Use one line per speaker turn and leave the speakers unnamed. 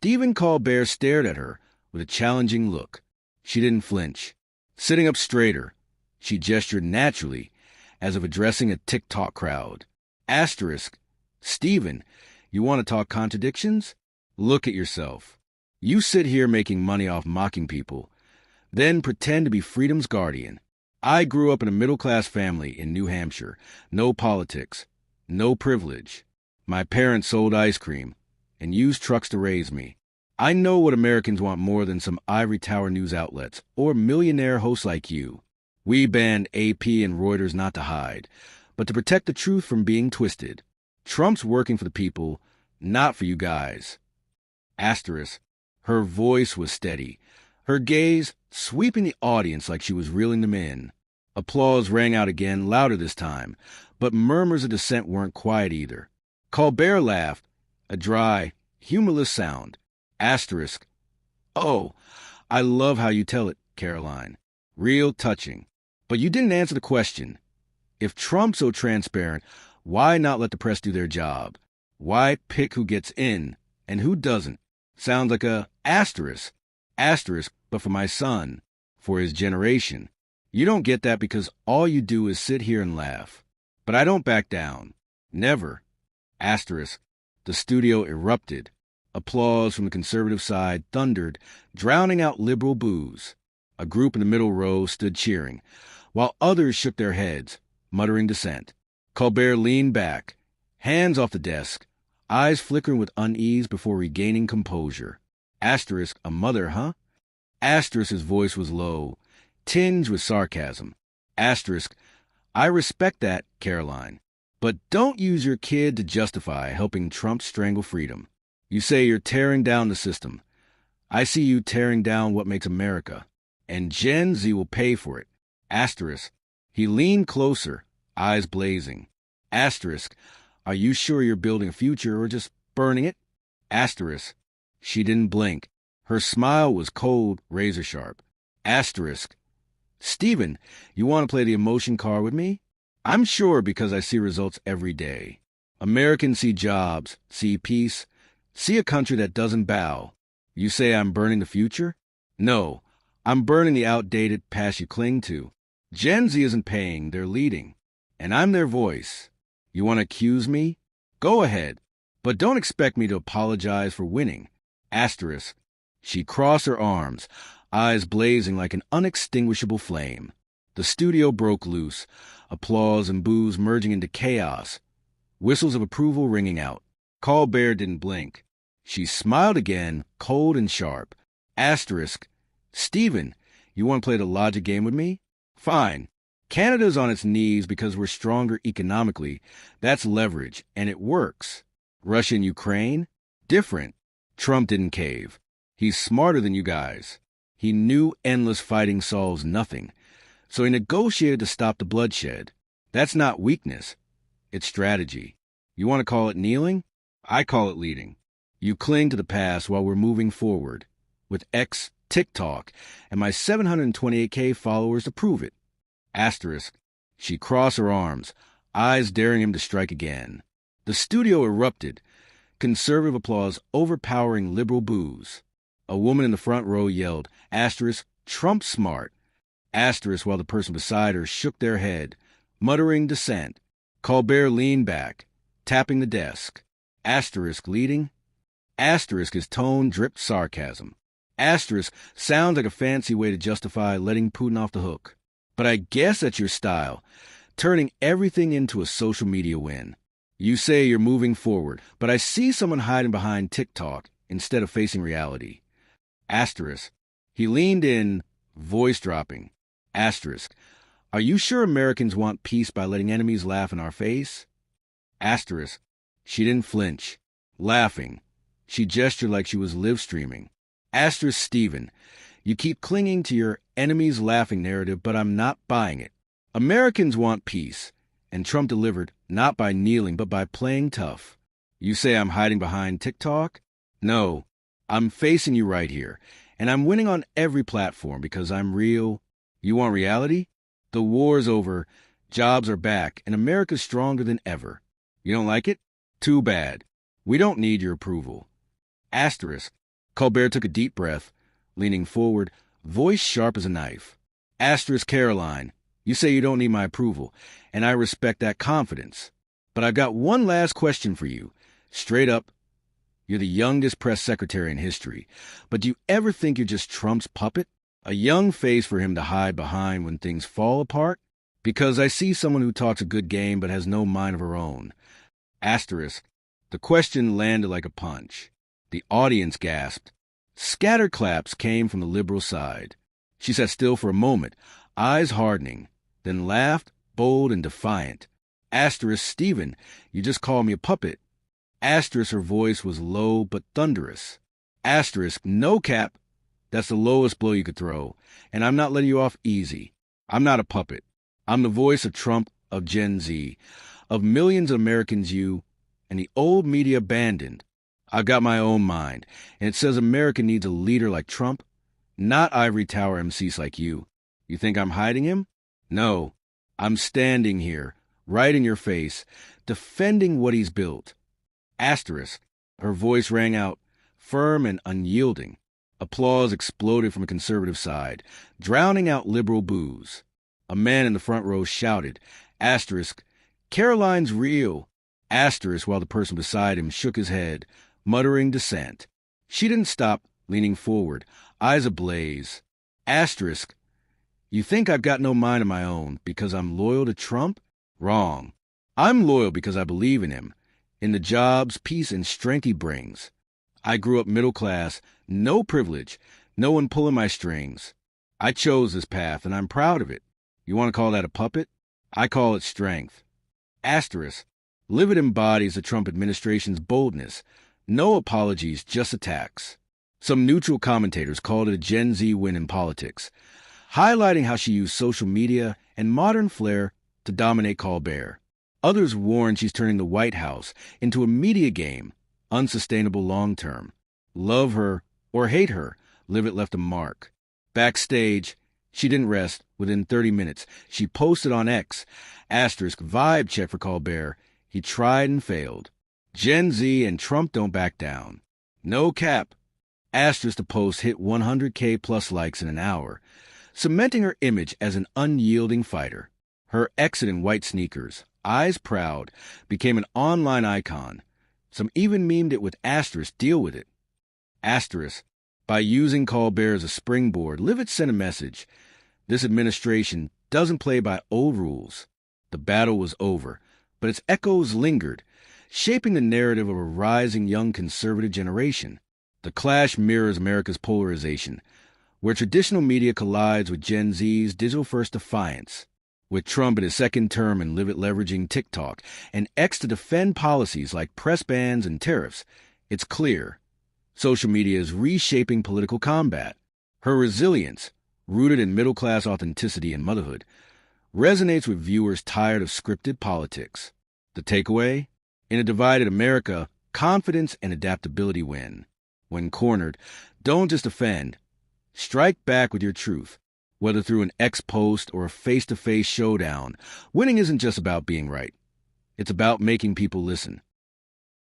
Stephen Colbert stared at her with a challenging look. She didn't flinch. Sitting up straighter, she gestured naturally, as if addressing a TikTok crowd. Asterisk. Stephen, you want to talk contradictions? Look at yourself. You sit here making money off mocking people, then pretend to be freedom's guardian. I grew up in a middle-class family in New Hampshire. No politics. No privilege. My parents sold ice cream and used trucks to raise me. I know what Americans want more than some ivory tower news outlets or millionaire hosts like you. We banned AP and Reuters not to hide, but to protect the truth from being twisted. Trump's working for the people, not for you guys. Asterisk. Her voice was steady, her gaze sweeping the audience like she was reeling them in. Applause rang out again, louder this time, but murmurs of dissent weren't quiet either. Colbert laughed, a dry, humorless sound. Asterisk. Oh, I love how you tell it, Karoline. Real touching. But you didn't answer the question. If Trump's so transparent, why not let the press do their job? Why pick who gets in and who doesn't? Sounds like a asterisk. Asterisk, but for my son, for his generation. You don't get that because all you do is sit here and laugh. But I don't back down. Never. Asterisk. The studio erupted. Applause from the conservative side thundered, drowning out liberal boos. A group in the middle row stood cheering, while others shook their heads, muttering dissent. Colbert leaned back, hands off the desk, eyes flickering with unease before regaining composure. Asterisk, a mother, huh? Asterisk's voice was low, tinged with sarcasm. Asterisk, I respect that, Karoline, but don't use your kid to justify helping Trump strangle freedom. You say you're tearing down the system. I see you tearing down what makes America, and Gen Z will pay for it. Asterisk. He leaned closer, eyes blazing. Asterisk. Are you sure you're building a future or just burning it? Asterisk. She didn't blink. Her smile was cold, razor sharp. Asterisk. Stephen, you want to play the emotion card with me? I'm sure because I see results every day. Americans see jobs, see peace, see a country that doesn't bow. You say I'm burning the future? No, I'm burning the outdated past you cling to. Gen Z isn't paying, they're leading. And I'm their voice. You want to accuse me? Go ahead. But don't expect me to apologize for winning. Asterisk. She crossed her arms, eyes blazing like an unextinguishable flame. The studio broke loose, applause and boos merging into chaos, whistles of approval ringing out. Colbert didn't blink. She smiled again, cold and sharp. Asterisk. Stephen, you want to play the logic game with me? Fine. Canada's on its knees because we're stronger economically. That's leverage, and it works. Russia and Ukraine? Different. Trump didn't cave. He's smarter than you guys. He knew endless fighting solves nothing, so he negotiated to stop the bloodshed. That's not weakness. It's strategy. You want to call it kneeling? I call it leading. You cling to the past while we're moving forward, with X, TikTok, and my 728K followers to prove it. Asterisk. She crossed her arms, eyes daring him to strike again. The studio erupted, conservative applause overpowering liberal boos. A woman in the front row yelled, asterisk, Trump smart. Asterisk while the person beside her shook their head, muttering dissent. Colbert leaned back, tapping the desk. Asterisk leading. Asterisk, his tone dripped sarcasm. Asterisk sounds like a fancy way to justify letting Putin off the hook. But I guess that's your style, turning everything into a social media win. You say you're moving forward, but I see someone hiding behind TikTok instead of facing reality. Asterisk. He leaned in, voice dropping. Asterisk. Are you sure Americans want peace by letting enemies laugh in our face? Asterisk. She didn't flinch. Laughing. She gestured like she was live streaming. Asterisk Stephen. You keep clinging to your enemies laughing narrative, but I'm not buying it. Americans want peace, and Trump delivered not by kneeling, but by playing tough. You say I'm hiding behind TikTok? No, I'm facing you right here, and I'm winning on every platform because I'm real. You want reality? The war's over, jobs are back, and America's stronger than ever. You don't like it? Too bad. We don't need your approval. Asterisk. Colbert took a deep breath, leaning forward, voice sharp as a knife. Asterisk Caroline, you say you don't need my approval, and I respect that confidence. But I've got one last question for you. Straight up, you're the youngest press secretary in history, but do you ever think you're just Trump's puppet? A young face for him to hide behind when things fall apart? Because I see someone who talks a good game but has no mind of her own. Asterisk. The question landed like a punch. The audience gasped. Scattered claps came from the liberal side. She sat still for a moment, eyes hardening, then laughed, bold and defiant. Asterisk, Stephen, you just called me a puppet. Asterisk, her voice was low but thunderous. Asterisk, no, Cap. That's the lowest blow you could throw, and I'm not letting you off easy. I'm not a puppet. I'm the voice of Trump, of Gen Z, of millions of Americans you and the old media abandoned. I've got my own mind, and it says America needs a leader like Trump, not ivory tower MCs like you. You think I'm hiding him? No, I'm standing here, right in your face, defending what he's built. Asterisk. Her voice rang out, firm and unyielding. Applause exploded from a conservative side, drowning out liberal boos. A man in the front row shouted, asterisk, Caroline's real. Asterisk, while the person beside him shook his head, muttering dissent. She didn't stop, leaning forward, eyes ablaze. Asterisk, you think I've got no mind of my own because I'm loyal to Trump? Wrong. I'm loyal because I believe in him, in the jobs, peace, and strength he brings. I grew up middle class, no privilege, no one pulling my strings. I chose this path, and I'm proud of it. You want to call that a puppet? I call it strength. Asterisk. Leavitt embodies the Trump administration's boldness. No apologies, just attacks. Some neutral commentators called it a Gen Z win in politics, highlighting how she used social media and modern flair to dominate Colbert. Others warn she's turning the White House into a media game, unsustainable long-term. Love her or hate her, Leavitt left a mark. Backstage, she didn't rest. Within 30 minutes, she posted on X, asterisk, vibe check for Colbert. He tried and failed. Gen Z and Trump don't back down. No cap. Asterisk, the post hit 100K plus likes in an hour, cementing her image as an unyielding fighter. Her exit in white sneakers, eyes proud, became an online icon. Some even memed it with asterisk, deal with it. Asterisk, by using Colbert as a springboard, Leavitt sent a message. This administration doesn't play by old rules. The battle was over, but its echoes lingered, shaping the narrative of a rising young conservative generation. The clash mirrors America's polarization, where traditional media collides with Gen Z's digital-first defiance. With Trump in his second term and Leavitt leveraging TikTok and X to defend policies like press bans and tariffs, it's clear. Social media is reshaping political combat. Her resilience, rooted in middle-class authenticity and motherhood, resonates with viewers tired of scripted politics. The takeaway? In a divided America, confidence and adaptability win. When cornered, don't just defend. Strike back with your truth. Whether through an X post or a face-to-face showdown, winning isn't just about being right. It's about making people listen.